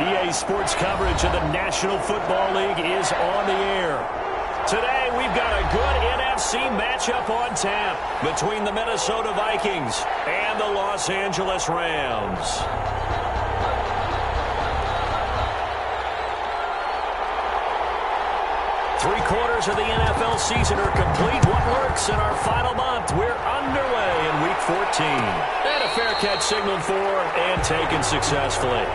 EA Sports coverage of the National Football League is on the air. Today, we've got a good NFC matchup on tap between the Minnesota Vikings and the Los Angeles Rams. Three-quarters of the NFL season are complete. What works in our final month? We're underway in Week 14. And a fair catch signaled for and taken successfully.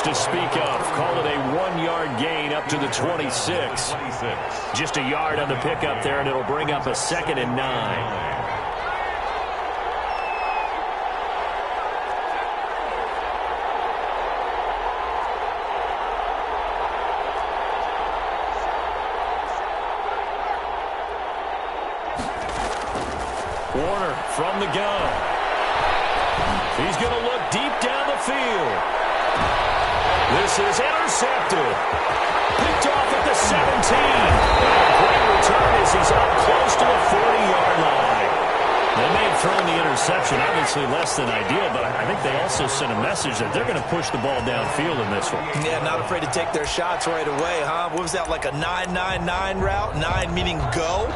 To speak of. Call it a 1-yard gain up to the 26. Just a yard on the pickup there, and it'll bring up a 2nd and 9. Warner from the gun. He's going to look deep down the field. This is intercepted. Picked off at the 17. And a great return as he's up close to the 40-yard line. They may have thrown the interception, obviously less than ideal, but I think they also sent a message that they're going to push the ball downfield in this one. Yeah, not afraid to take their shots right away, huh? What was that, like a 9-9-9 route? 9 meaning go?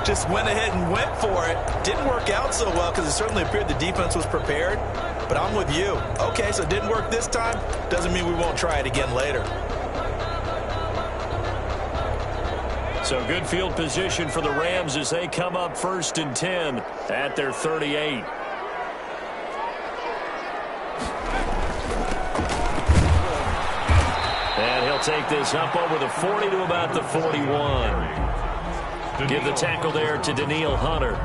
Just went ahead and went for it. Didn't work out so well because it certainly appeared the defense was prepared. But I'm with you. Okay, so it didn't work this time. Doesn't mean we won't try it again later. So good field position for the Rams as they come up 1st and 10 at their 38. And he'll take this up over the 40 to about the 41. Give the tackle there to Danielle Hunter.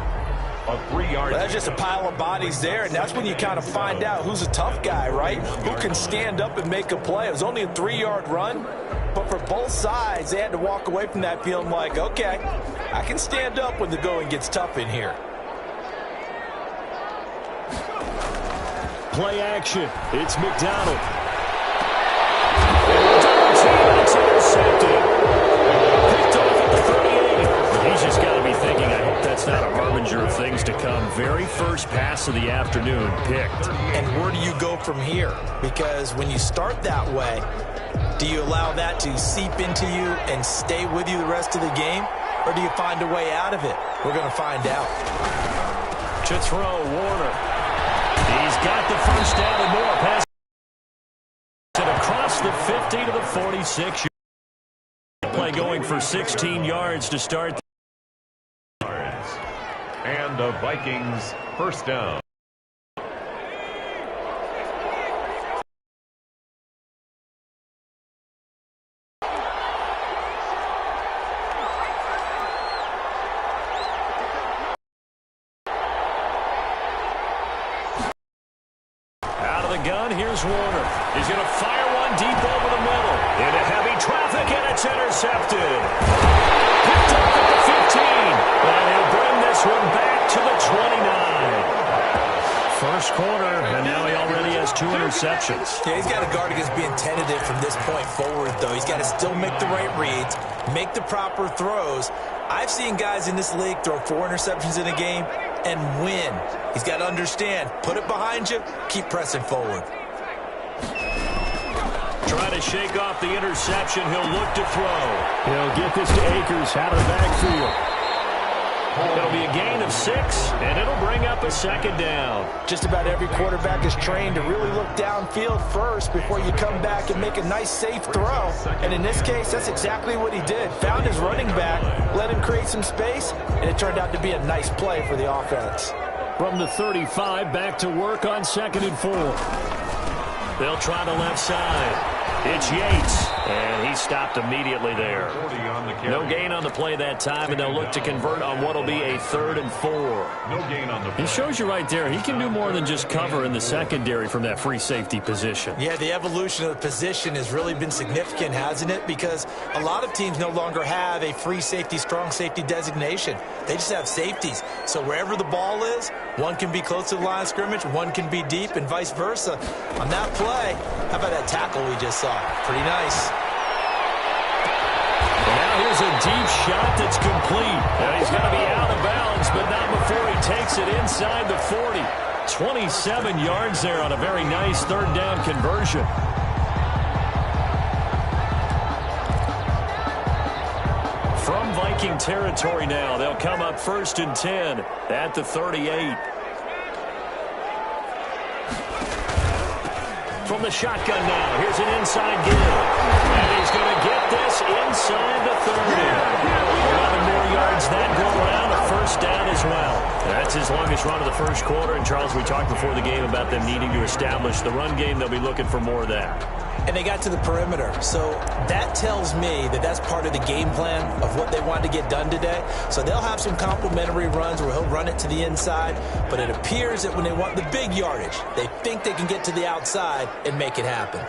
A 3-yard. Well, that's just a pile of bodies there, and that's when you kind of find out who's a tough guy, right? Who can stand up and make a play. It was only a 3-yard run, but for both sides, they had to walk away from that feeling like, okay, I can stand up when the going gets tough in here. Play action. It's McDonald. It's intercepted. Picked off at the 38. He's just got to be thinking, I hope that's not a harbinger of things to come. Very first pass of the afternoon picked. And where do you go from here? Because when you start that way, do you allow that to seep into you and stay with you the rest of the game? Or do you find a way out of it? We're going to find out. To throw, Warner. He's got the first down and more. Pass it across the 50 to the 46. Play going for 16 yards to start. And the Vikings first down. Out of the gun, here's Warner. He's going to fire one deep over the middle. Into heavy traffic, and it's intercepted. Picked up at the 15. And he'll bring this one back to the 29. First quarter, and now he already has 2 interceptions. Yeah, he's got to guard against being tentative from this point forward, though. He's got to still make the right reads, make the proper throws. I've seen guys in this league throw 4 interceptions in a game and win. He's got to understand, put it behind you, keep pressing forward. Trying to shake off the interception. He'll look to throw. He'll get this to Akers out of the backfield. It'll be a gain of 6, and it'll bring up a 2nd down. Just about every quarterback is trained to really look downfield first before you come back and make a nice, safe throw. And in this case, that's exactly what he did. Found his running back, let him create some space, and it turned out to be a nice play for the offense. From the 35, back to work on 2nd and 4. They'll try the left side. It's Yates, And he stopped immediately there. No gain on the play that time, and they'll look to convert on what will be a 3rd and 4. No gain on the play. He shows you right there, he can do more than just cover in the secondary from that free safety position. Yeah, the evolution of the position has really been significant, hasn't it? Because a lot of teams no longer have a free safety, strong safety designation. They just have safeties. So wherever the ball is, one can be close to the line of scrimmage, one can be deep, and vice versa. On that play, how about that tackle we just saw? Pretty nice. Now here's a deep shot that's complete. And he's going to be out of bounds, but not before he takes it inside the 40. 27 yards there on a very nice 3rd down conversion. From Viking territory now, they'll come up 1st and 10 at the 38. From the shotgun now, here's an inside give. And he's going to get this inside the 30. 11 more yards that go around, a 1st down as well. That's his longest run of the 1st quarter. And, Charles, we talked before the game about them needing to establish the run game. They'll be looking for more of that. And they got to the perimeter. So that tells me that that's part of the game plan of what they want to get done today. So they'll have some complementary runs where he'll run it to the inside. But it appears that when they want the big yardage, they think they can get to the outside and make it happen.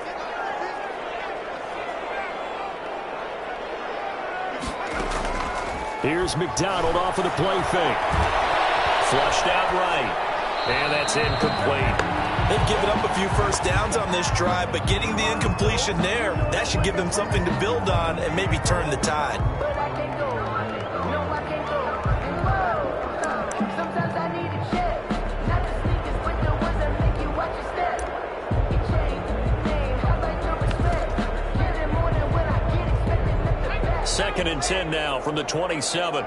Here's McDonald off of the play fake. Flushed out right. And that's incomplete. They've given up a few 1st downs on this drive, but getting the incompletion there, that should give them something to build on and maybe turn the tide. Second and 10 now from the 27.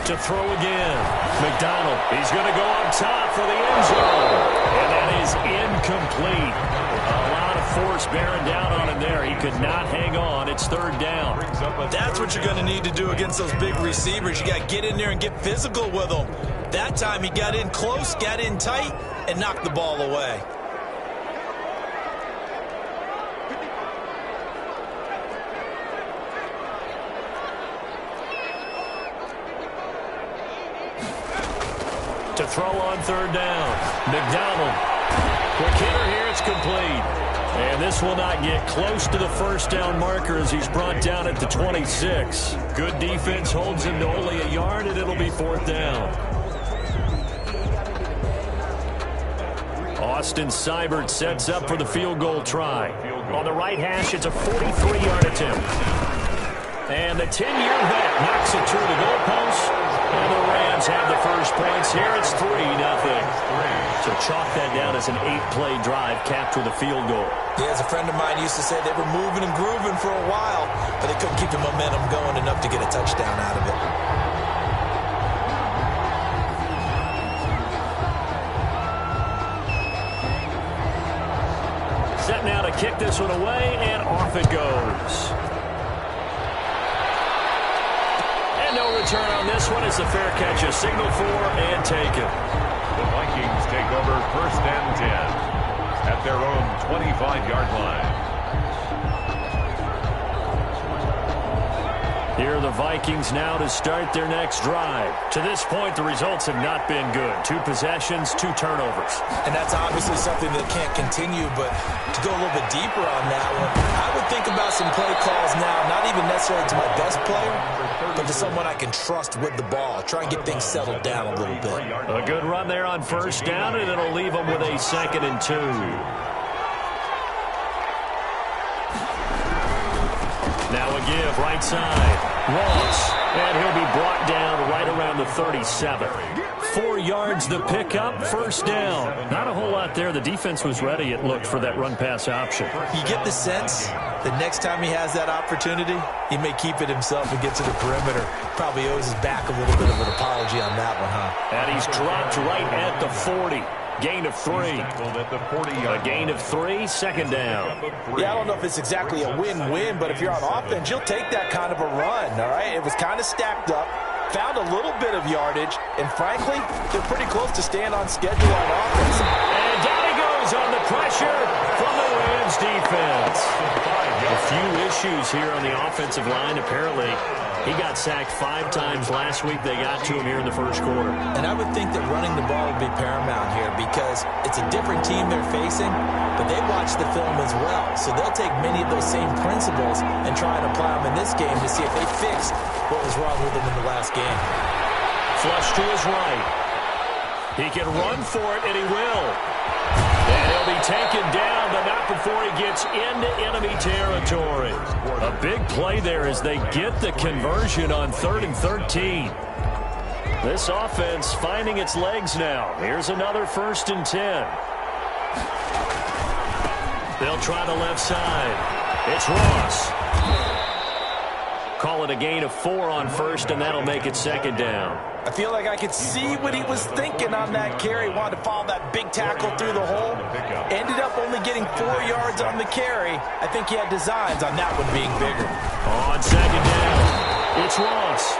To throw again. McDonald, he's going to go up top for the end zone. And that is incomplete. A lot of force bearing down on him there. He could not hang on. It's 3rd down. That's what you're going to need to do against those big receivers. You got to get in there and get physical with them. That time he got in close, got in tight, and knocked the ball away. To throw on 3rd down. McDonald. Quick hitter here. It's complete. And this will not get close to the 1st down marker as he's brought down at the 26. Good defense holds him to only a yard, and it'll be 4th down. Austin Seibert sets up for the field goal try. On the right hash, it's a 43-yard attempt. And the 10-year vet knocks it through the goalpost. And the Rams have the first points here. It's 3-0. So chalk that down as an 8-play drive capped with a field goal. Yeah, as a friend of mine used to say, they were moving and grooving for a while, but they couldn't keep the momentum going enough to get a touchdown out of it. Set now to kick this one away, and off it goes. No return on this one. It's a fair catch, a signal for and taken. The Vikings take over 1st and 10 at their own 25-yard line. Here are the Vikings now to start their next drive. To this point, the results have not been good. 2 possessions, 2 turnovers. And that's obviously something that can't continue, but to go a little bit deeper on that one, I would think about some play calls now, not even necessarily to my best player, but to someone I can trust with the ball. Try and get things settled down a little bit. A good run there on 1st down, and it'll leave them with a 2nd and 2. Now a give, right side. Ross, and he'll be brought down right around the 37. 4 yards the pickup, 1st down. Not a whole lot there. The defense was ready, it looked, for that run-pass option. You get the sense that next time he has that opportunity, he may keep it himself and get to the perimeter. Probably owes his back a little bit of an apology on that one, huh? And he's dropped right at the 40. Gain of 3. A gain of 3, 2nd down. Yeah, I don't know if it's exactly a win-win, but if you're on offense, you'll take that kind of a run, all right? It was kind of stacked up, found a little bit of yardage, and frankly, they're pretty close to staying on schedule on offense. And down he goes on the pressure from the Rams defense. A few issues here on the offensive line. Apparently, he got sacked 5 times last week. They got to him here in the first quarter. And I would think that running the ball would be paramount here because it's a different team they're facing, but they watch the film as well. So they'll take many of those same principles and try and apply them in this game to see if they fix what was wrong with them in the last game. Flush to his right. He can run for it, and he will. And he'll be taken down, but not before he gets into enemy territory. A big play there as they get the conversion on 3rd and 13. This offense finding its legs now. Here's another 1st and 10. They'll try the left side. It's Ross. Call it a gain of 4 on 1st, and that'll make it 2nd down. I feel like I could see what he was thinking on that carry. Wanted to follow that big tackle through the hole. Ended up only getting 4 yards on the carry. I think he had designs on that one being bigger. On 2nd down, it's Ross.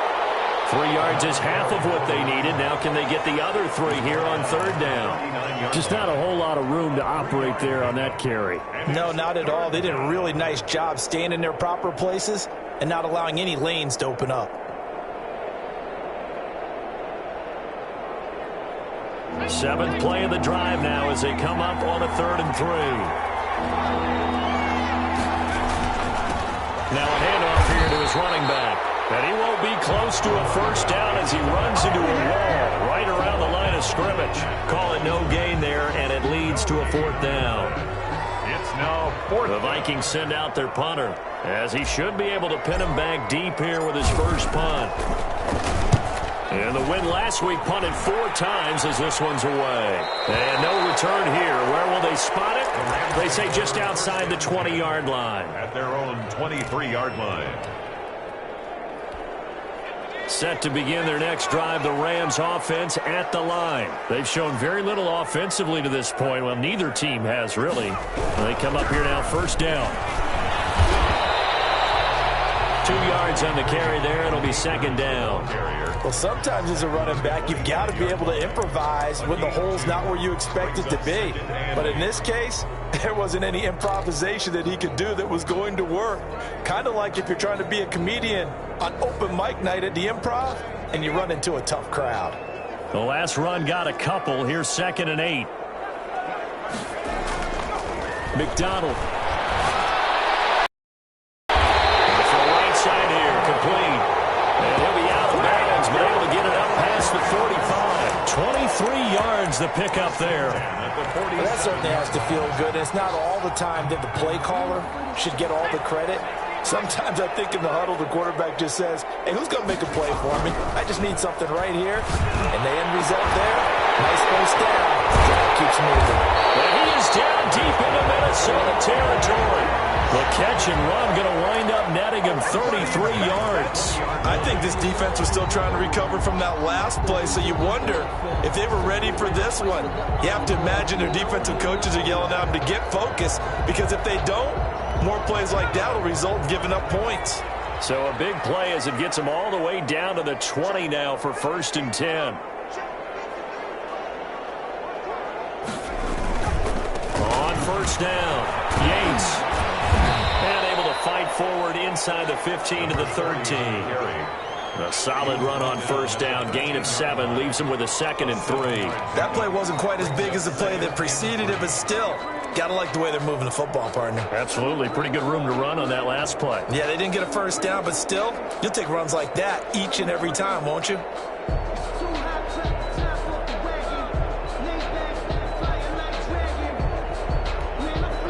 3 yards is half of what they needed. Now can they get the other 3 here on 3rd down? Just not a whole lot of room to operate there on that carry. No, not at all. They did a really nice job staying in their proper places and not allowing any lanes to open up. 7th play of the drive now as they come up on a 3rd and 3. Now a handoff here to his running back. And he won't be close to a 1st down as he runs into a wall right around the line of scrimmage. Call it no gain there, and it leads to a 4th down. It's now 4th. The Vikings send out their punter, as he should be able to pin him back deep here with his first punt. And the win last week punted 4 times as this one's away. And no return here. Where will they spot it? They say just outside the 20-yard line. At their own 23-yard line. Set to begin their next drive, the Rams offense at the line. They've shown very little offensively to this point. Well, neither team has, really. They come up here now, 1st down. 2 yards on the carry there. It'll be 2nd down. Well, sometimes as a running back, you've got to be able to improvise when the hole's not where you expect it to be. But in this case, there wasn't any improvisation that he could do that was going to work. Kind of like if you're trying to be a comedian on open mic night at the Improv and you run into a tough crowd. The last run got a couple. Here's 2nd and 8. McDonald. For the right side here, complete. And he'll be out of bounds, but able to get it up past the 45. 23 yards the pickup there. Well, that certainly has to feel good. It's not all the time that the play caller should get all the credit. Sometimes I think in the huddle, the quarterback just says, hey, who's going to make a play for me? I just need something right here. And the end result there, nice first down. Keeps moving. And he is down deep into Minnesota territory. The catch and run going to wind up netting him 33 yards. I think this defense was still trying to recover from that last play, so you wonder if they were ready for this one. You have to imagine their defensive coaches are yelling at them to get focused, because if they don't, more plays like that will result in giving up points. So a big play as it gets them all the way down to the 20 now for 1st and 10. On 1st down, Yates. And able to fight forward inside the 15 to the 13. A solid run on 1st down, gain of 7, leaves him with a 2nd and 3. That play wasn't quite as big as the play that preceded it, but still, gotta like the way they're moving the football, partner. Absolutely, pretty good room to run on that last play. Yeah, they didn't get a 1st down, but still, you'll take runs like that each and every time, won't you?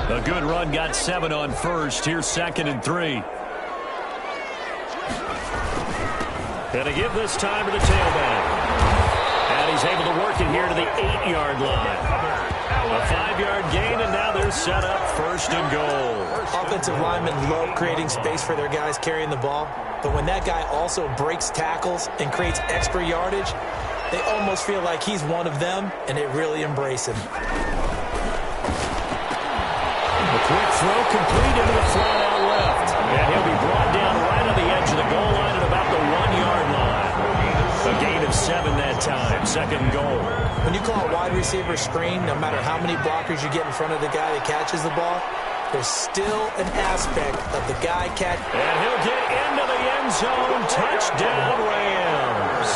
A good run, got 7 on 1st. Here's 2nd and 3. And to give this time to the tailback. And he's able to work it here to the 8-yard line. A 5-yard gain, and now they're set up 1st and goal. Offensive linemen love creating space for their guys carrying the ball, but when that guy also breaks tackles and creates extra yardage, they almost feel like he's one of them, and they really embrace him. A quick throw complete into the flat out left. And he'll be brought down right on the edge of the goal line at about the 1-yard line. A gain of 7 that time, 2nd and goal. When you call a wide receiver screen, no matter how many blockers you get in front of the guy that catches the ball, there's still an aspect of the guy catch. And he'll get into the end zone. Touchdown, Rams.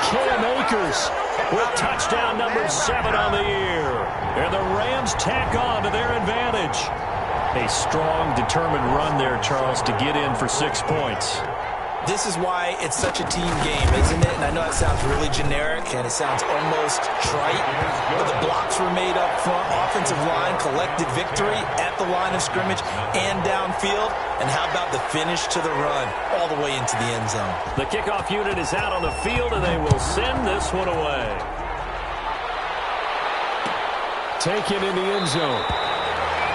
Cam Akers with touchdown number 7 on the year. And the Rams tack on to their advantage. A strong, determined run there, Charles, to get in for 6 points. This is why it's such a team game, isn't it? And I know that sounds really generic, and it sounds almost trite, but the blocks were made up front. Offensive line collected victory at the line of scrimmage and downfield. And how about the finish to the run all the way into the end zone? The kickoff unit is out on the field, and they will send this one away. Taken in the end zone.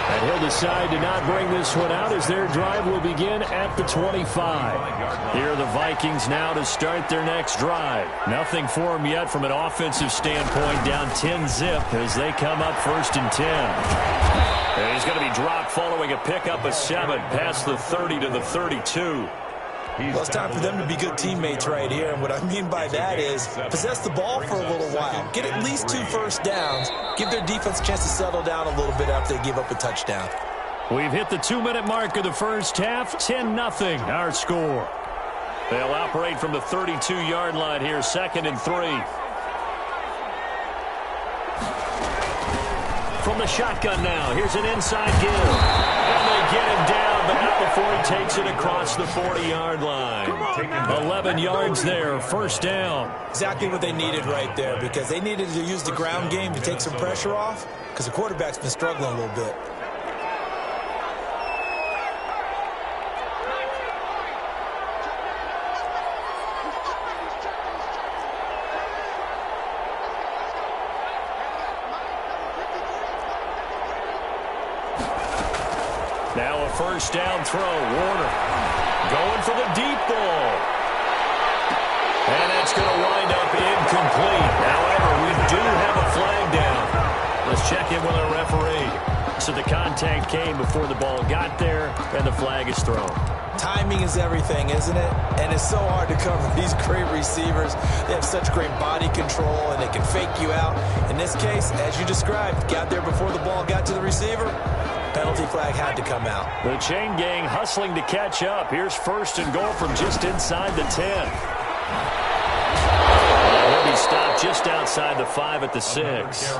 And he'll decide to not bring this one out as their drive will begin at the 25. Here are the Vikings now to start their next drive. Nothing for them yet from an offensive standpoint, down 10-zip as they come up 1st and 10. And he's going to be dropped following a pickup of 7 past the 30 to the 32. Well, it's time for them to be good teammates right here. And what I mean by that is possess the ball for a little while. Get at least 2 first downs. Give their defense a chance to settle down a little bit after they give up a touchdown. We've hit the 2-minute mark of the first half. 10-0 our score. They'll operate from the 32-yard line here, 2nd and 3. From the shotgun now, here's an inside give. And they get him down, but not before he takes it across the 40-yard line. 11 yards there, 1st down. Exactly what they needed right there, because they needed to use the ground game to take some pressure off, because the quarterback's been struggling a little bit. Now a 1st down throw. Warner going for the deep ball. And that's going to wind up incomplete. However, we do have a flag down. Let's check in with our referee. So the contact came before the ball got there, and the flag is thrown. Timing is everything, isn't it? And it's so hard to cover these great receivers. They have such great body control, and they can fake you out. In this case, as you described, got there before the ball got to the receiver. Penalty flag had to come out. The chain gang hustling to catch up. Here's 1st and goal from just inside the 10. He'll be stopped just outside the 5 at the 6.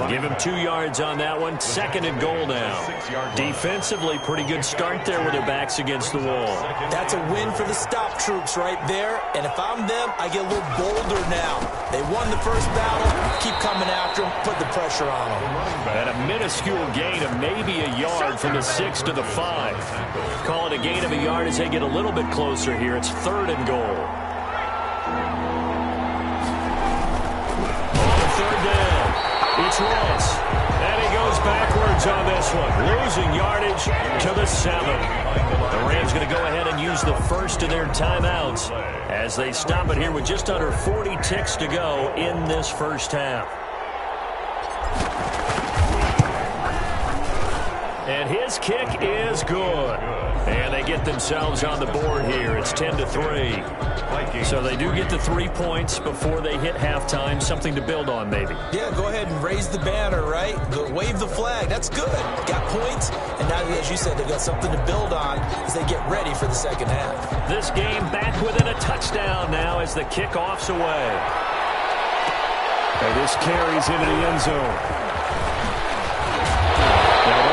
Give him 2 yards on that one. 2nd and goal now. Defensively, pretty good start there with their backs against the wall. That's a win for the stop troops right there. And if I'm them, I get a little bolder now. They won the first battle. Keep coming after them. Put the pressure on them. And a minuscule gain of maybe a yard from the 6 to the 5. Call it a gain of a yard as they get a little bit closer here. It's 3rd and goal. It's Ross, and he goes backwards on this one, losing yardage to the 7. The Rams going to go ahead and use the first of their timeouts as they stop it here with just under 40 ticks to go in this first half. And his kick is good. And they get themselves on the board here. It's 10-3. So they do get the 3 points before they hit halftime. Something to build on, maybe. Yeah, go ahead and raise the banner, right? Go wave the flag. That's good. Got points. And now, as you said, they've got something to build on as they get ready for the second half. This game back within a touchdown now as the kickoff's away. And this carries into the end zone.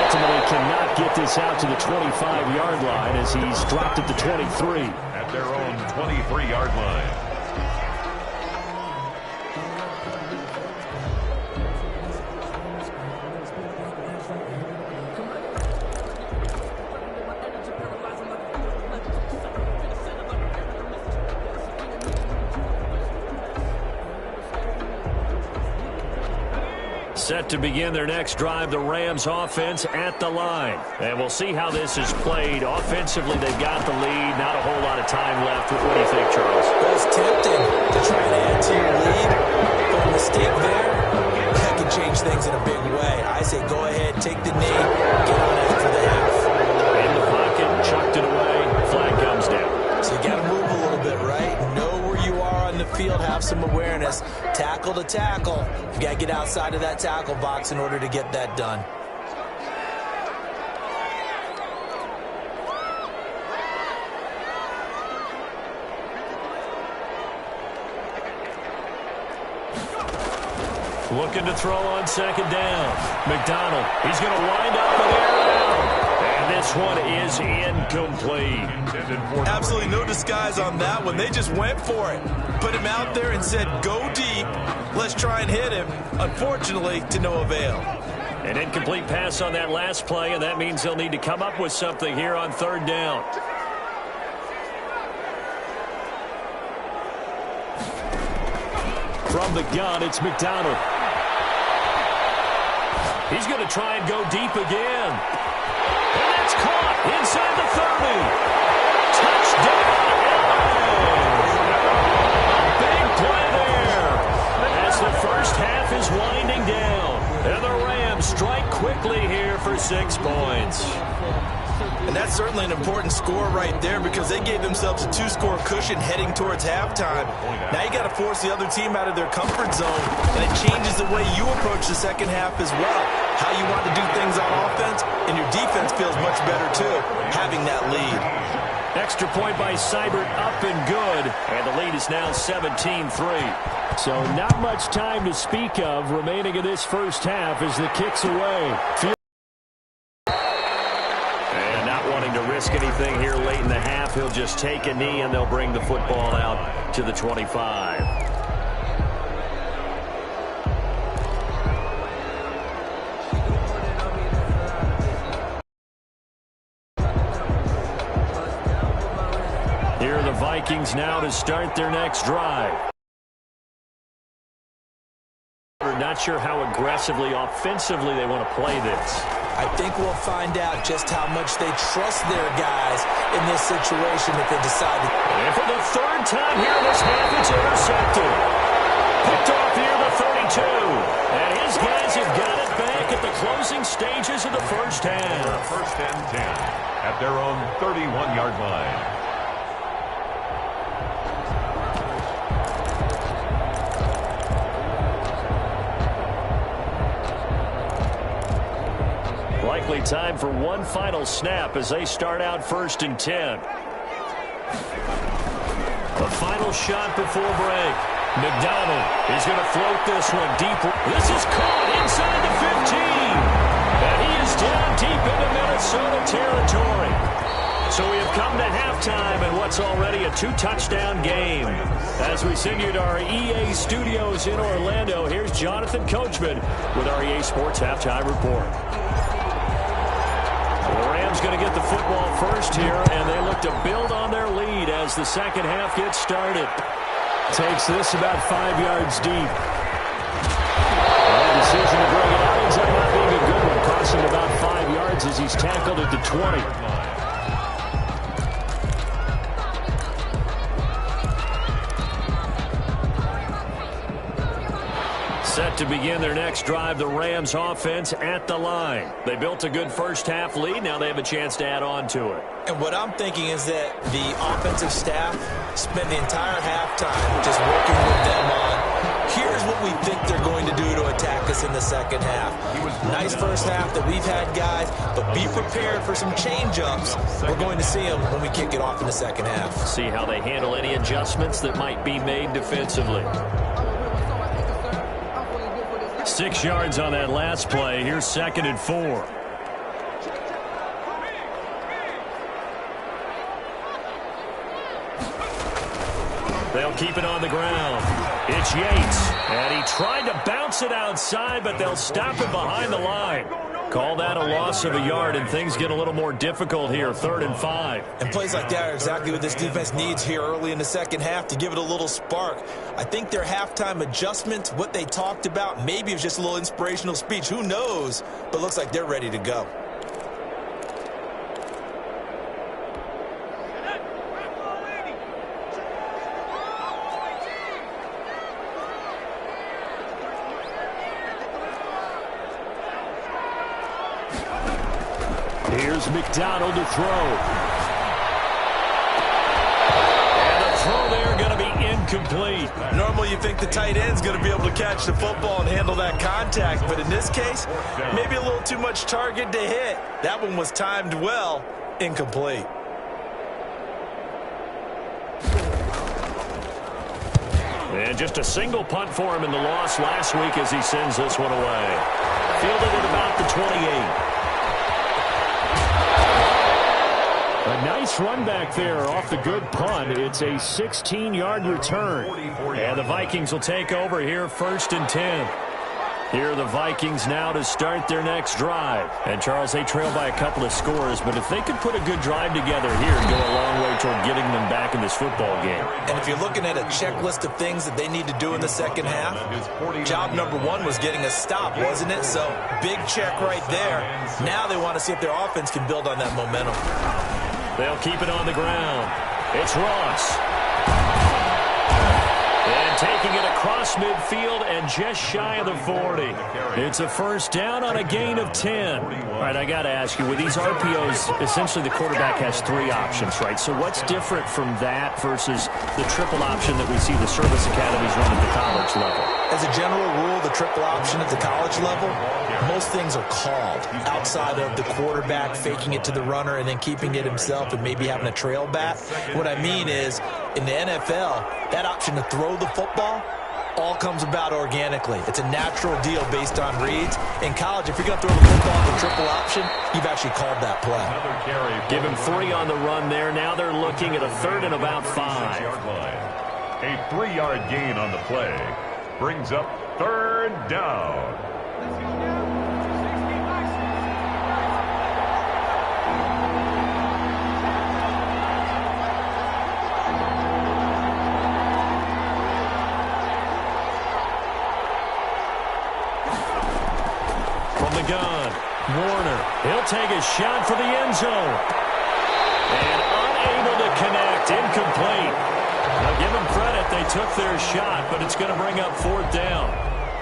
Ultimately cannot get this out to the 25-yard line as he's dropped at the 23. At their own 23-yard line. Set to begin their next drive, the Rams offense at the line. And we'll see how this is played. Offensively, they've got the lead. Not a whole lot of time left. What do you think, Charles? Well, it's tempting to try to add to your lead. But a mistake there, that can change things in a big way. I say go ahead, take the knee, get on after the half. In the pocket, chucked it away. Flag comes down. So you got to move a little bit, right? Know where you are on the field, have some awareness. Tackle tackle to tackle. You got to get outside of that tackle box in order to get that done. Looking to throw on second down. McDonald, he's going to wind up with air out. And this one is incomplete. Absolutely no disguise on that one. They just went for it. Put him out there and said, go deep. Let's try and hit him. Unfortunately, to no avail. An incomplete pass on that last play, and that means they'll need to come up with something here on third down. From the gun, it's McDonald. He's going to try and go deep again. And that's caught inside the 30. Touchdown, LA! Big play there as the first half is winding down. And the Rams strike quickly here for 6 points. And that's certainly an important score right there because they gave themselves a 2-score cushion heading towards halftime. Now you got to force the other team out of their comfort zone, and it changes the way you approach the second half as well. How you want to do things on offense, and your defense feels much better too, having that lead. Extra point by Seibert, up and good, and the lead is now 17-3. So not much time to speak of remaining in this first half as the kick's away. To risk anything here late in the half, he'll just take a knee and they'll bring the football out to the 25. Here are the Vikings now to start their next drive. Not sure how aggressively, offensively they want to play this. I think we'll find out just how much they trust their guys in this situation if they decide to. And for the third time here in this half, it's intercepted. Picked off here the 32. And his guys have got it back at the closing stages of the first half. First and 10 at their own 31-yard line. Likely time for one final snap as they start out first and 10. The final shot before break. McDonald is going to float this one deep. This is caught inside the 15. And he is down deep into Minnesota territory. So we have come to halftime in what's already a 2-touchdown game. As we send you to our EA studios in Orlando, here's Jonathan Coachman with our EA Sports Halftime Report. The Rams going to get the football first here, and they look to build on their lead as the second half gets started. Takes this about 5 yards deep. And the decision to bring it out ends up not being a good one. Costs him about 5 yards as he's tackled at the 20. Set to begin their next drive, the Rams offense at the line. They built a good first half lead. Now they have a chance to add on to it. And what I'm thinking is that the offensive staff spent the entire halftime just working with them on, here's what we think they're going to do to attack us in the second half. Nice first half that we've had, guys, but be prepared for some change-ups. We're going to see them when we kick it off in the second half. See how they handle any adjustments that might be made defensively. 6 yards on that last play. Here's 2nd and 4. They'll keep it on the ground. It's Yates. And he tried to bounce it outside, but they'll stop it behind the line. Call that a loss of a yard, and things get a little more difficult here, 3rd and 5. And plays like that are exactly what this defense needs here early in the second half to give it a little spark. I think their halftime adjustments, what they talked about, maybe it was just a little inspirational speech. Who knows? But looks like they're ready to go. Here's McDonald to throw. And the throw there going to be incomplete. incomplete. Normally you think the tight end's going to be able to catch the football and handle that contact, but in this case, maybe a little too much target to hit. That one was timed well, incomplete. And just a single punt for him in the loss last week as he sends this one away. Fielded at about the 28. A nice run back there off the good punt. It's a 16-yard return. And the Vikings will take over here, 1st and 10. Here are the Vikings now to start their next drive. And, Charles, they trail by a couple of scores, but if they could put a good drive together here and go a long way toward getting them back in this football game. And if you're looking at a checklist of things that they need to do in the second half, job number 1 was getting a stop, wasn't it? So, big check right there. Now they want to see if their offense can build on that momentum. They'll keep it on the ground. It's Ross. And taking it across midfield and just shy of the 40. It's a first down on a gain of 10. All right, I got to ask you, with these RPOs, essentially the quarterback has 3 options, right? So what's different from that versus the triple option that we see the service academies run at the college level? As a general rule, the triple option at the college level, most things are called outside of the quarterback faking it to the runner and then keeping it himself and maybe having a trail back. What I mean is, in the NFL, that option to throw the football all comes about organically. It's a natural deal based on reads. In college, if you're going to throw the football in the triple option, you've actually called that play. Give him 3 on the run there. Now they're looking at a 3rd and about 5. A 3-yard gain on the play brings up 3rd down. Gun. Warner, he'll take a shot for the end zone. And unable to connect, incomplete. Now give them credit, they took their shot, but it's going to bring up 4th down.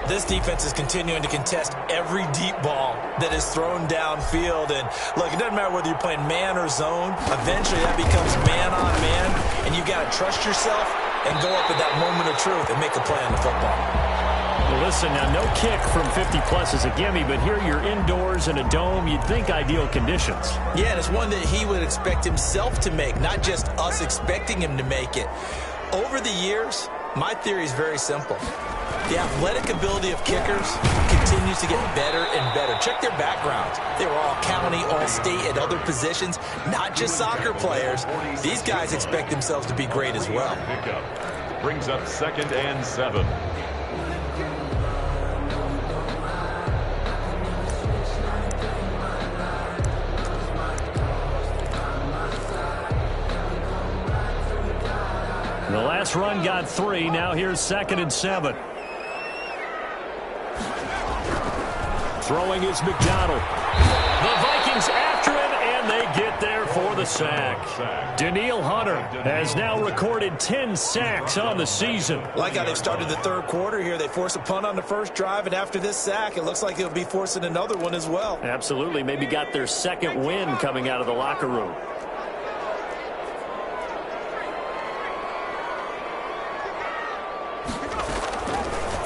This defense is continuing to contest every deep ball that is thrown downfield. And look, it doesn't matter whether you're playing man or zone. Eventually that becomes man on man, and you got to trust yourself and go up at that moment of truth and make a play on the football. Well, listen, now no kick from 50-plus is a gimme, but here you're indoors in a dome. You'd think ideal conditions. Yeah, and it's one that he would expect himself to make, not just us expecting him to make it. Over the years, my theory is very simple. The athletic ability of kickers continues to get better and better. Check their backgrounds. They were all county, all state at other positions, not just soccer players. These guys expect themselves to be great as well. Pickup brings up 2nd and 7. The last run got 3. Now here's 2nd and 7. Throwing is McDonald. The Vikings after him, and they get there for the sack. Daniil Hunter has now recorded 10 sacks on the season. Like how they've started the 3rd quarter here. They force a punt on the first drive, and after this sack, it looks like they'll be forcing another one as well. Absolutely. Maybe got their 2nd win coming out of the locker room.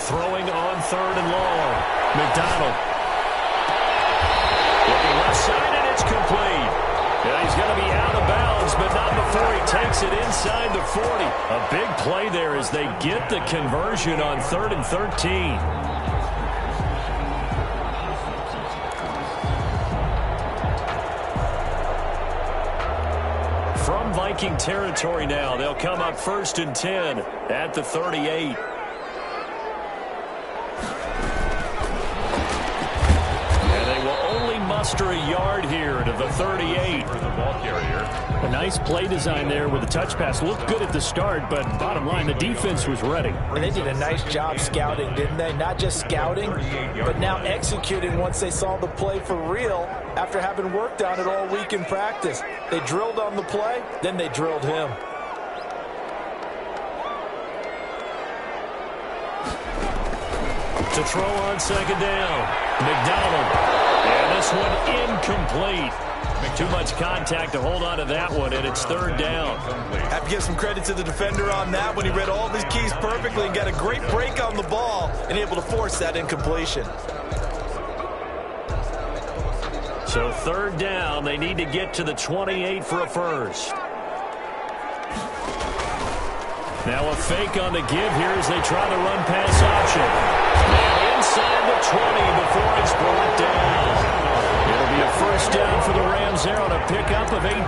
Throwing on 3rd and long. McDonald. Looking left side, and it's complete. Yeah, he's going to be out of bounds, but not before he takes it inside the 40. A big play there as they get the conversion on 3rd and 13. From Viking territory now, they'll come up 1st and 10 at the 38. Muster a yard here to the 38. A nice play design there with the touch pass. Looked good at the start, but bottom line, the defense was ready. And they did a nice job scouting, didn't they? Not just scouting, but now executing once they saw the play for real after having worked on it all week in practice. They drilled on the play, then they drilled him. To throw on 2nd down, McDonald. And this one incomplete. Too much contact to hold on to that one, and it's third down. Have to give some credit to the defender on that one. He read all of his keys perfectly and got a great break on the ball and able to force that incompletion. So third down, they need to get to the 28 for a first. Now a fake on the give here as they try the run pass option. And inside the 20 before it's brought down. It'll be a first down for the Rams there on a pickup of 18.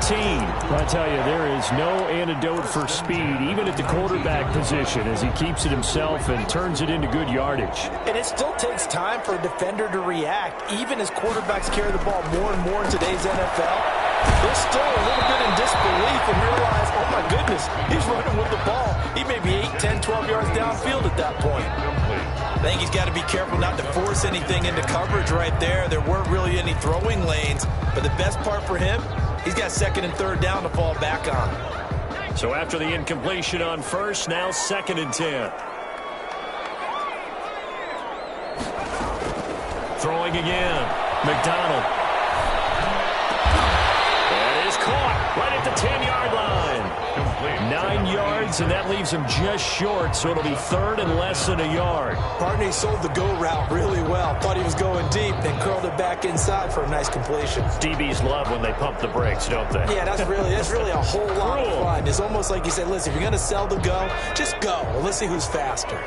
I tell you, there is no antidote for speed, even at the quarterback position, as he keeps it himself and turns it into good yardage. And it still takes time for a defender to react, even as quarterbacks carry the ball more and more in today's NFL. They're still a little bit in disbelief and realize, oh my goodness, he's running with the ball. He may be 8, 10, 12 yards downfield at that point. I think he's got to be careful not to force anything into coverage right there. There weren't really any throwing lanes, but the best part for him, he's got second and third down to fall back on. So after the incompletion on first, now second and 10. Throwing again, McDonald. That is caught right at the 10-yard line. 9 yards, and that leaves him just short, so it'll be third and less than a yard. Partney sold the go route really well. Thought he was going deep, then curled it back inside for a nice completion. DBs love when they pump the brakes, don't they? Yeah, that's really a whole lot of fun. It's almost like you said, listen, if you're going to sell the go, just go. Well, let's see who's faster.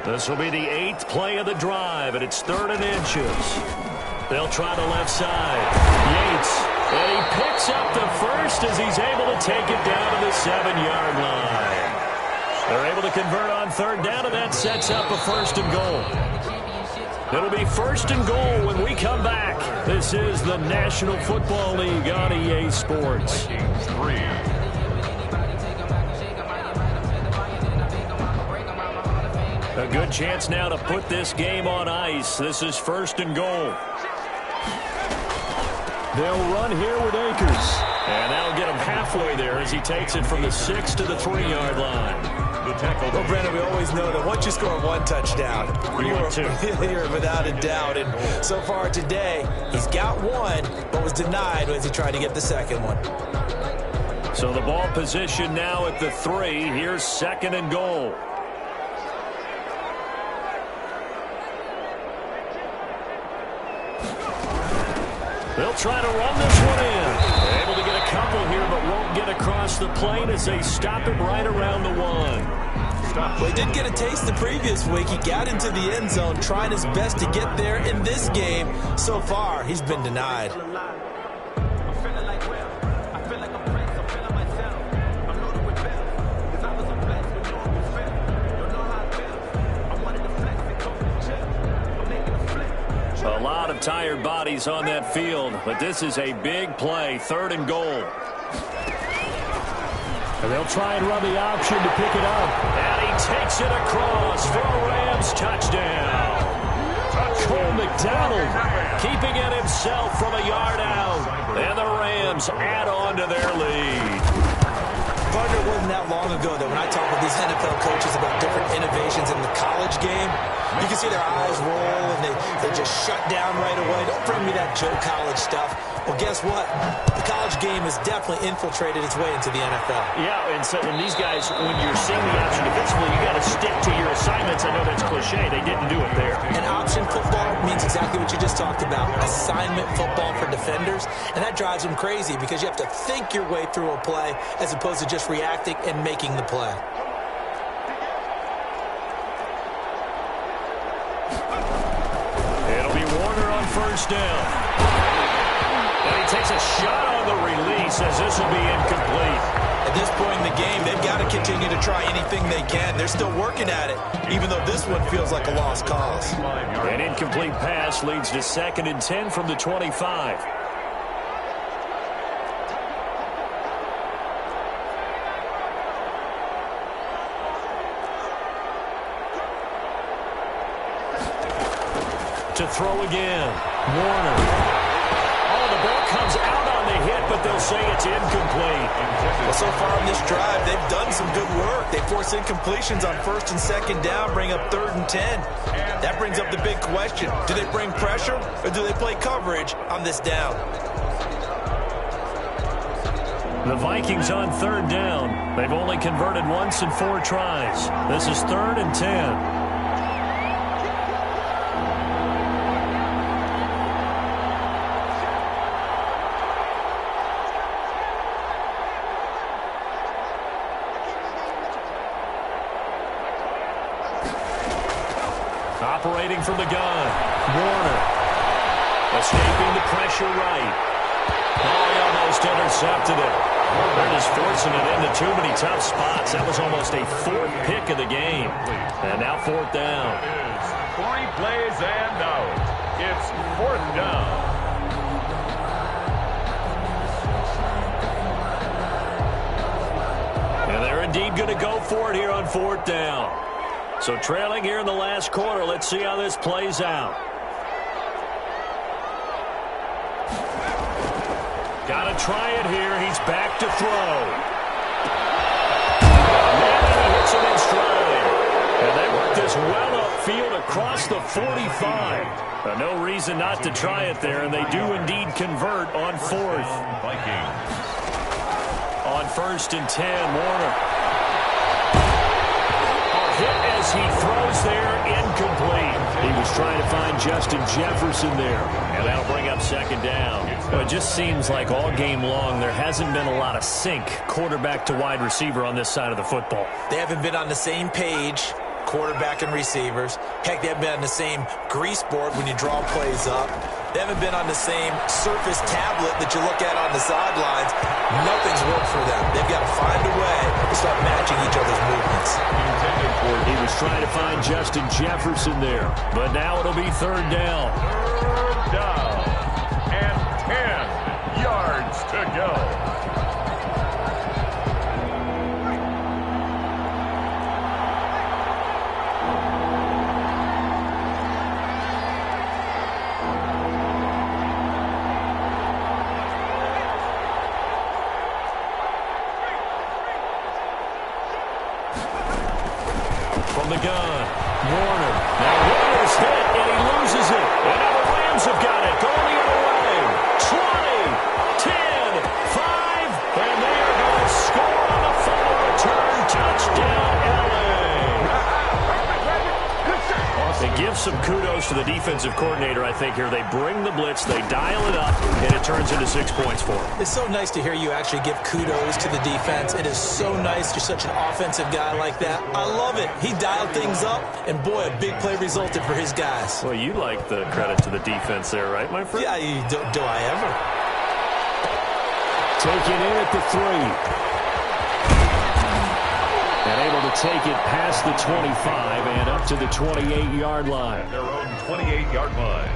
This will be the 8th play of the drive, and it's third and inches. They'll try the left side. Yates. And he picks up the first as he's able to take it down to the 7-yard line. They're able to convert on third down, and that sets up a first and goal. It'll be first and goal when we come back. This is the National Football League on EA Sports. A good chance now to put this game on ice. This is first and goal. They'll run here with Akers. And that'll get him halfway there as he takes it from the 6 to the 3-yard line. Well, Brandon, we always know that once you score one touchdown, you're without a doubt. And so far today, he's got one, but was denied as he tried to get the second one. So the ball position now at the 3. Here's second and goal. They'll try to run this one in. Able to get a couple here, but won't get across the plane as they stop him right around the 1. Well, he did get a taste the previous week. He got into the end zone, trying his best to get there in this game. So far, he's been denied. A lot of tired bodies on that field, but this is a big play, third and goal. And they'll try and run the option to pick it up. And he takes it across for a Rams touchdown. Cole McDonald keeping it himself from a yard out. And the Rams add on to their lead. Partner, it wasn't that long ago that when I talk with these NFL coaches about different innovations in the college game, you can see their eyes roll and they just shut down right away. Don't bring me that Joe College stuff. Well, guess what? The college game has definitely infiltrated its way into the NFL. Yeah, and these guys, when you're seeing the option defensively, you got to stick to your assignments. I know that's cliche. They didn't do it there. And option football means exactly what you just talked about, assignment football for defenders. And that drives them crazy because you have to think your way through a play as opposed to just reacting and making the play. It'll be Warner on first down. And he takes a shot on the release as this will be incomplete. At this point in the game, they've got to continue to try anything they can. They're still working at it, even though this one feels like a lost cause. An incomplete pass leads to second and 10 from the 25. To throw again, Warner. Oh, the ball comes out on the hit, but they'll say it's incomplete. Well, so far on this drive, they've done some good work. They force incompletions on first and second down, bring up third and 10. That brings up the big question. Do they bring pressure or do they play coverage on this down? The Vikings on third down. They've only converted once in 4 tries. This is 3rd and 10. Operating from the gun, Warner. Escaping the pressure right. Oh, he almost intercepted it. They're just forcing it into too many tough spots. That was almost a 4th pick of the game. And now 4th down. It is 3 plays and out. It's 4th down. And they're indeed going to go for it here on 4th down. So trailing here in the last quarter. Let's see how this plays out. Got to try it here. He's back to throw. And he hits it in stride. And they work this well upfield across the 45. No reason not to try it there, and they do indeed convert on 4th. Vikings. On 1st and 10, Warner. Hit as he throws there, incomplete. He was trying to find Justin Jefferson there, and that'll bring up 2nd down. It just seems like all game long there hasn't been a lot of sync quarterback to wide receiver on this side of the football. They haven't been on the same page, quarterback and receivers. Heck, they haven't been on the same grease board when you draw plays up. They haven't been on the same surface tablet that you look at on the sidelines. Nothing's worked for them. They've got to find a way to start matching each other's movements. He was trying to find Justin Jefferson there, but now it'll be 3rd down. 3rd down and 10 yards to go. From the gun, Warner. Now Warner's hit, and he loses it. And now the Rams have got it. Going the other way. 20, 10, 5, and they are going to score on the final return. Touchdown, LA. They give some kudos to the defensive coordinator, I think, here. They bring the blitz, they dial it up, and it turns into 6 points for them. It's so nice to hear you actually give kudos to the defense. It is so nice. You're such an offensive guy like that. I love it. He dialed things up, and boy, a big play resulted for his guys. Well, you like the credit to the defense there, right, my friend? Yeah, do I ever? Taken in at the 3. And able to take it past the 25 and up to the 28-yard line. Their own 28-yard line.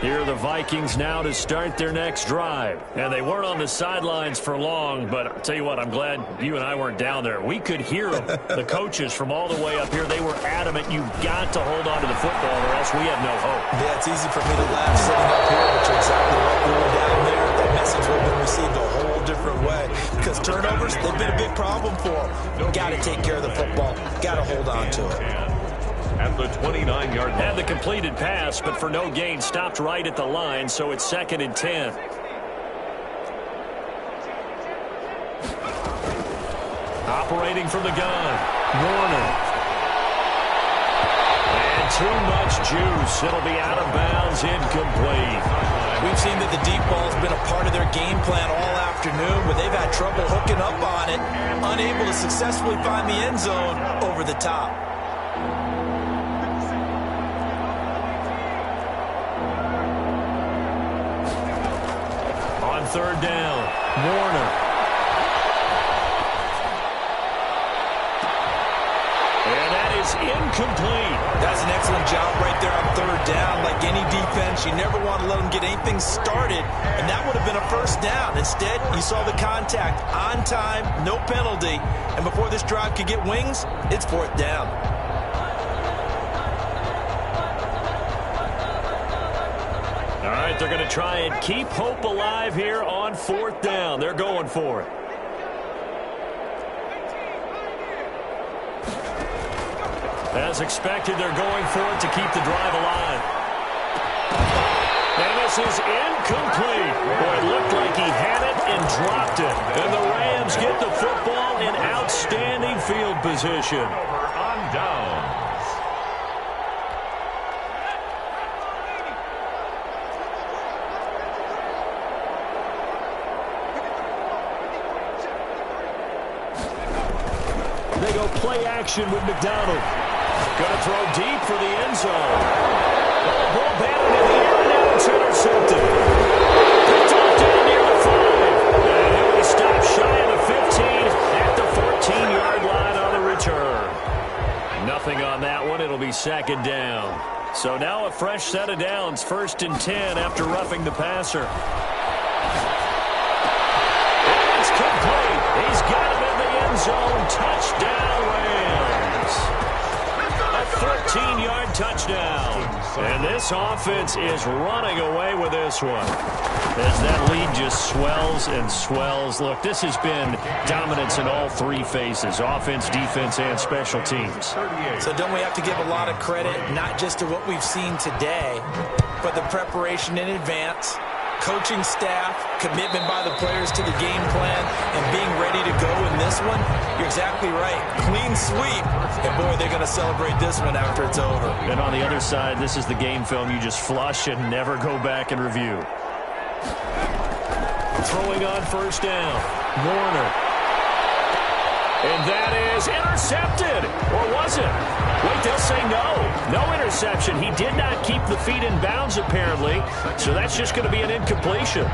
Here are the Vikings now to start their next drive. And they weren't on the sidelines for long, but I'll tell you what, I'm glad you and I weren't down there. We could hear them. The coaches from all the way up here, they were adamant. You've got to hold on to the football or else we have no hope. Yeah, it's easy for me to laugh sitting up here, but you're exactly right. We were down there. That message would have been received a whole different way. Because turnovers, they've been a big problem for them. Got to take care of the football. Got to hold on to it. At the 29-yard line. Had the completed pass, but for no gain, stopped right at the line, so it's 2nd and 10. Operating from the gun, Warner. And too much juice. It'll be out of bounds, incomplete. We've seen that the deep ball's been a part of their game plan all afternoon, but they've had trouble hooking up on it, unable to successfully find the end zone over the top. On 3rd down, Warner. And that is incomplete. That's an excellent job right there on 3rd down. Like any defense, you never want to let them get anything started, and that would have been a 1st down. Instead, you saw the contact on time, no penalty, and before this drive could get wings, it's 4th down. All right, they're going to try and keep hope alive here on 4th down. They're going for it. As expected, they're going for it to keep the drive alive. And this This is incomplete. Boy, it looked like he had it and dropped it. And the Rams get the football in outstanding field position. On downs. They go play action with McDonald. Going to throw deep for the end zone. Oh, ball batted in the air, and now it's intercepted. Picked off down near the 5. And he'll be stopped shy of the 15 at the 14-yard line on the return. Nothing on that one. It'll be second down. So now a fresh set of downs. 1st and 10 after roughing the passer. It's complete. He's got it in the end zone. Touchdown, Rams. A 13-yard touchdown. And this offense is running away with this one. As that lead just swells and swells. Look, this has been dominance in all three phases. Offense, defense, and special teams. So don't we have to give a lot of credit, not just to what we've seen today, but the preparation in advance, coaching staff, commitment by the players to the game plan, and being ready to go in this one? You're exactly right. Clean sweep. And, boy, they're going to celebrate this one after it's over. And on the other side, this is the game film you just flush and never go back and review. Throwing on 1st down. Warner. And that is intercepted. Or was it? Wait, they'll say no. No interception. He did not keep the feet in bounds, apparently. So that's just going to be an incompletion.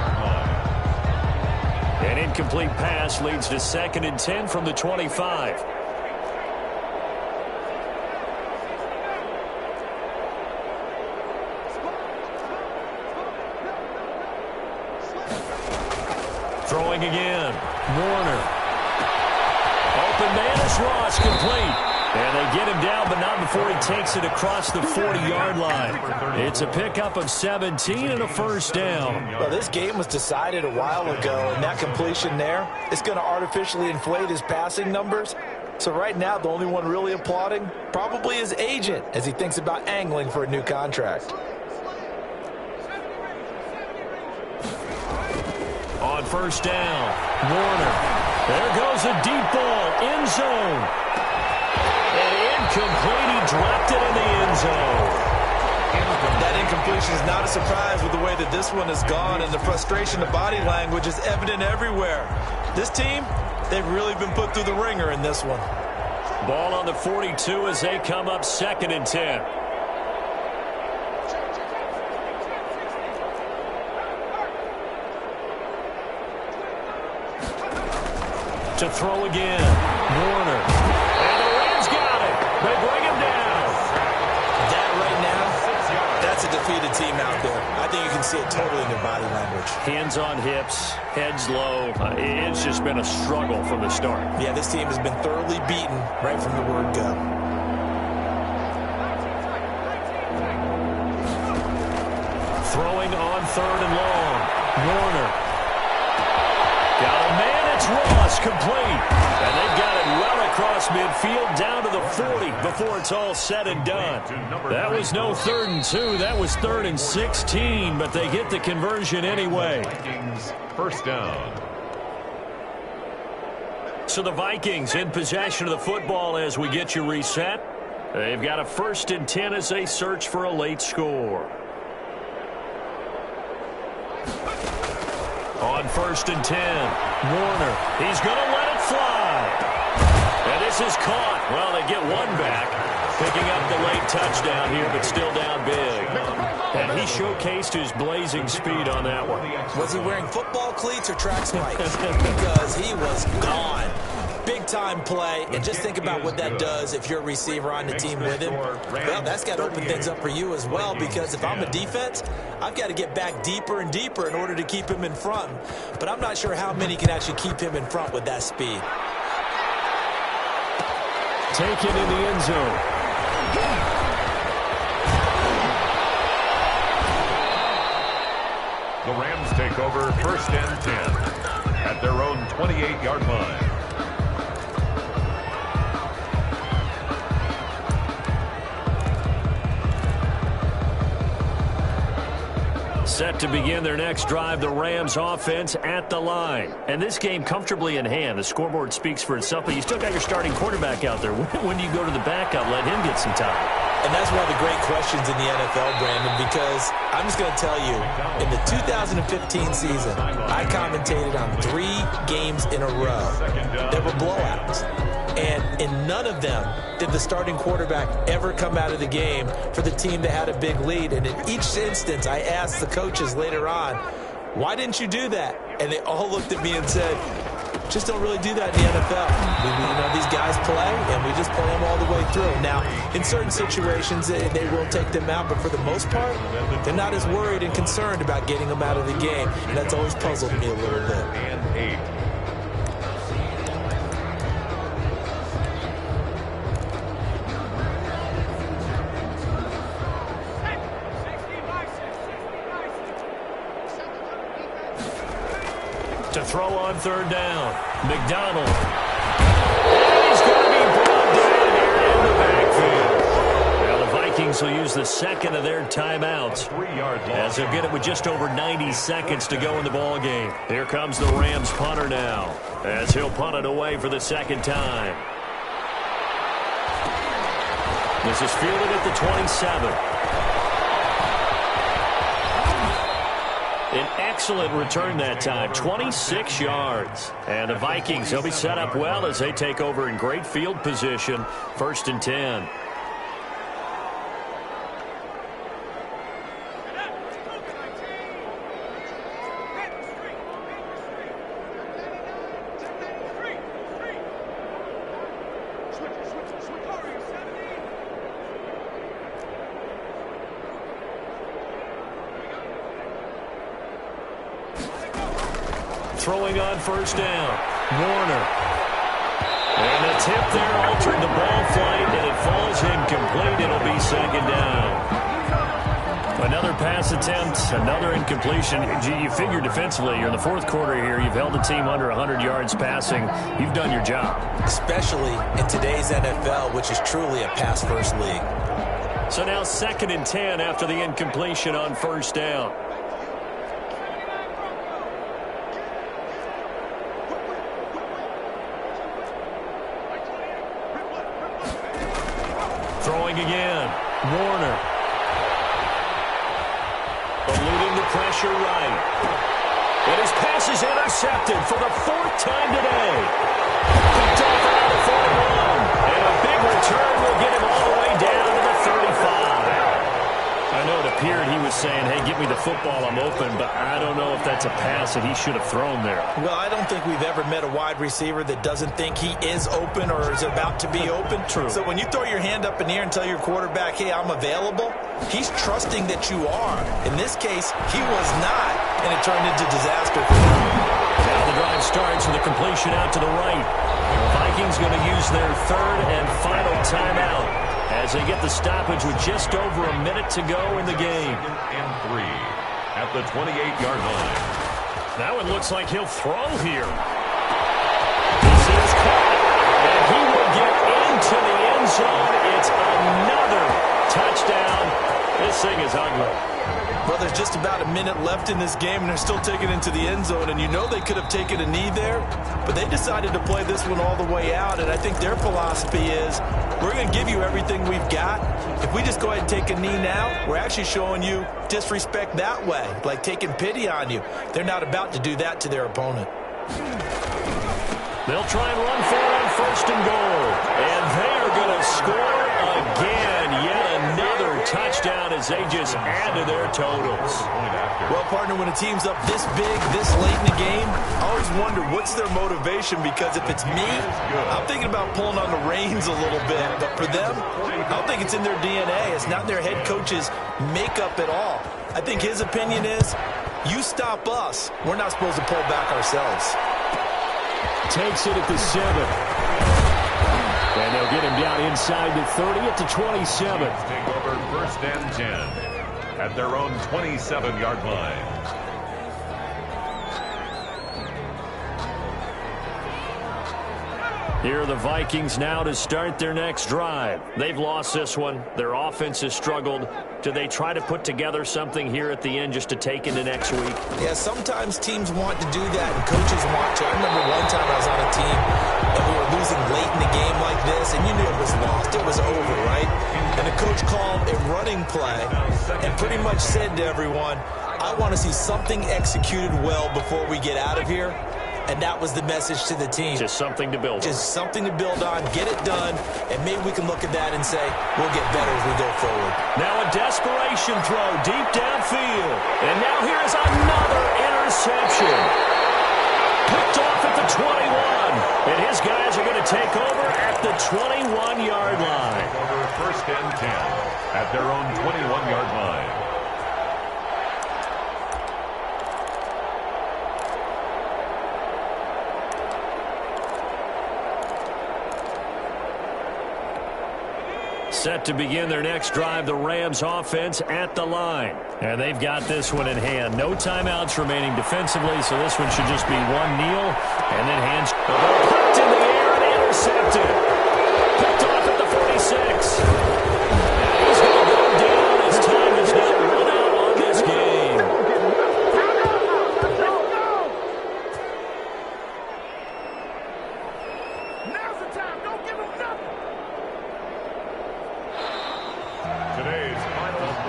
An incomplete pass leads to 2nd and 10 from the 25. Throwing again. Warner. Open man is Ross, complete. And they get him down, but not before he takes it across the 40-yard line. It's a pickup of 17 and a 1st down. Well, this game was decided a while ago, and that completion there is going to artificially inflate his passing numbers. So right now, the only one really applauding probably his agent as he thinks about angling for a new contract. On 1st down, Warner. There goes a deep ball, end zone. And incomplete, he dropped it in the end zone. That incompletion is not a surprise with the way that this one has gone, and the frustration of body language is evident everywhere. This team, they've really been put through the ringer in this one. Ball on the 42 as they come up 2nd and 10. To throw again. Warner. And the Rams got it. They bring him down. That right now, that's a defeated team out there. I think you can see it totally in their body language. Hands on hips, heads low. It's just been a struggle from the start. Yeah, this team has been thoroughly beaten right from the word go. Throwing on 3rd and long. Warner. Got a man, it's Ross, complete. And they've got it well across midfield down to the 40 before it's all said and done. That was no 3rd and 2, that was 3rd and 16, but they get the conversion anyway. Vikings 1st down. So the Vikings in possession of the football as we get you reset. They've got a 1st and 10 as they search for a late score. On 1st and 10, Warner, he's going to let it fly. And this is caught. Well, they get one back, picking up the late touchdown here, but still down big. And he showcased his blazing speed on that one. Was he wearing football cleats or track spikes? Because he was gone. Big-time play, and just think about what that does if you're a receiver on the team with him. Well, that's got to open things up for you as well, because if I'm a defense, I've got to get back deeper and deeper in order to keep him in front. But I'm not sure how many can actually keep him in front with that speed. Taken in the end zone. The Rams take over 1st and 10 at their own 28-yard line. Set to begin their next drive, the Rams offense at the line. And this game comfortably in hand. The scoreboard speaks for itself, but you still got your starting quarterback out there. When do you go to the backup, let him get some time? And that's one of the great questions in the NFL, Brandon, because I'm just going to tell you, in the 2015 season, I commentated on 3 games in a row that were blowouts. And in none of them did the starting quarterback ever come out of the game for the team that had a big lead. And in each instance, I asked the coaches later on, why didn't you do that? And they all looked at me and said, just don't really do that in the NFL. You know, these guys play, and we just play them all the way through. Now, in certain situations, they will take them out, but for the most part, they're not as worried and concerned about getting them out of the game. And that's always puzzled me a little bit. And 8. To throw on third down, McDonald. And he's going to be brought down here in the backfield. Now the Vikings will use the second of their timeouts, as they'll get it with just over 90 seconds to go in the ball game. Here comes the Rams punter now, as he'll punt it away for the second time. This is fielded at the 27. An excellent return that time, 26 yards. And the Vikings, they'll be set up well as they take over in great field position, 1st and 10. Throwing on first down, Warner. And the tip there altered the ball flight, and it falls incomplete. It'll be second down. Another pass attempt, another incompletion. You figure defensively, you're in the 4th quarter here. You've held the team under 100 yards passing. You've done your job. Especially in today's NFL, which is truly a pass-first league. So now 2nd and 10 after the incompletion on first down. Throwing again, Warner. Eluding the pressure right. And his pass is intercepted for the 4th time today. Picked off around the 41. And a big return will get him all the way down to the 35. I know it appeared he was saying, hey, give me the football, I'm open, but I don't know if that's a pass that he should have thrown there. Well, I don't think we've ever met a wide receiver that doesn't think he is open or is about to be open. True. So when you throw your hand up in the air and tell your quarterback, hey, I'm available, he's trusting that you are. In this case, he was not, and it turned into disaster for him. Now the drive starts with a completion out to the right. The Vikings going to use their 3rd and final timeout as they get the stoppage with just over a minute to go in the game. 2nd and 3 at the 28-yard line. That one looks like he'll throw here. This is caught, and he will get into the end zone. It's another touchdown. This thing is ugly. Well, there's just about a minute left in this game, and they're still taking it into the end zone. And you know they could have taken a knee there, but they decided to play this one all the way out. And I think their philosophy is, we're going to give you everything we've got. If we just go ahead and take a knee now, we're actually showing you disrespect that way, like taking pity on you. They're not about to do that to their opponent. They'll try and run for it on 1st and goal. And they are going to score again. Yet another touchdown as they just add to their totals. Well, partner, when a team's up this big, this late in the game, I always wonder what's their motivation, because if it's me, I'm thinking about pulling on the reins a little bit. But for them, I don't think it's in their DNA. It's not in their head coach's makeup at all. I think his opinion is, you stop us, we're not supposed to pull back ourselves. Takes it at the 7. And they'll get him down inside the 30 at the 27. Take over 1st and 10 at their own 27-yard line. Here are the Vikings now to start their next drive. They've lost this one. Their offense has struggled. Do they try to put together something here at the end just to take into next week? Yeah, sometimes teams want to do that, and coaches want to. I remember one time I was on a team, and we were losing late in the game like this, and you knew it was lost. It was over, right? And the coach called a running play and pretty much said to everyone, I want to see something executed well before we get out of here. And that was the message to the team. Just something to build on. Just something to build on, get it done, and maybe we can look at that and say, we'll get better as we go forward. Now a desperation throw deep downfield. And now here's another interception. Picked off at the 21. And his guys are going to take over at the 21-yard line. Over first and 10 at their own 21-yard line. Set to begin their next drive, the Rams offense at the line. And they've got this one in hand. No timeouts remaining defensively, so this one should just be one kneel and then hands. Picked in the air and intercepted. Picked off at the 46. And he's going to go down as time is now run out on this game. Now's the time. Don't give him nothing.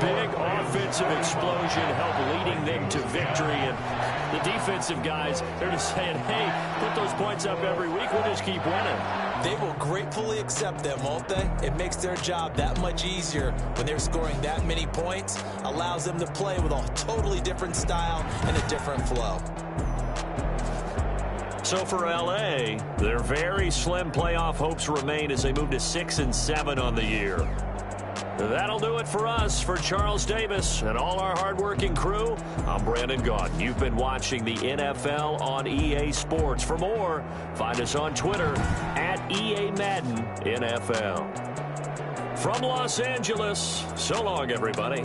Big offensive explosion helped leading them to victory. And the defensive guys, they're just saying, hey, put those points up every week. We'll just keep winning. They will gratefully accept them, won't they? It makes their job that much easier when they're scoring that many points. Allows them to play with a totally different style and a different flow. So for L.A., their very slim playoff hopes remain as they move to 6-7 on the year. That'll do it for us. For Charles Davis and all our hardworking crew, I'm Brandon Gaudin. You've been watching the NFL on EA Sports. For more, find us on Twitter at EA Madden NFL. From Los Angeles, so long, everybody.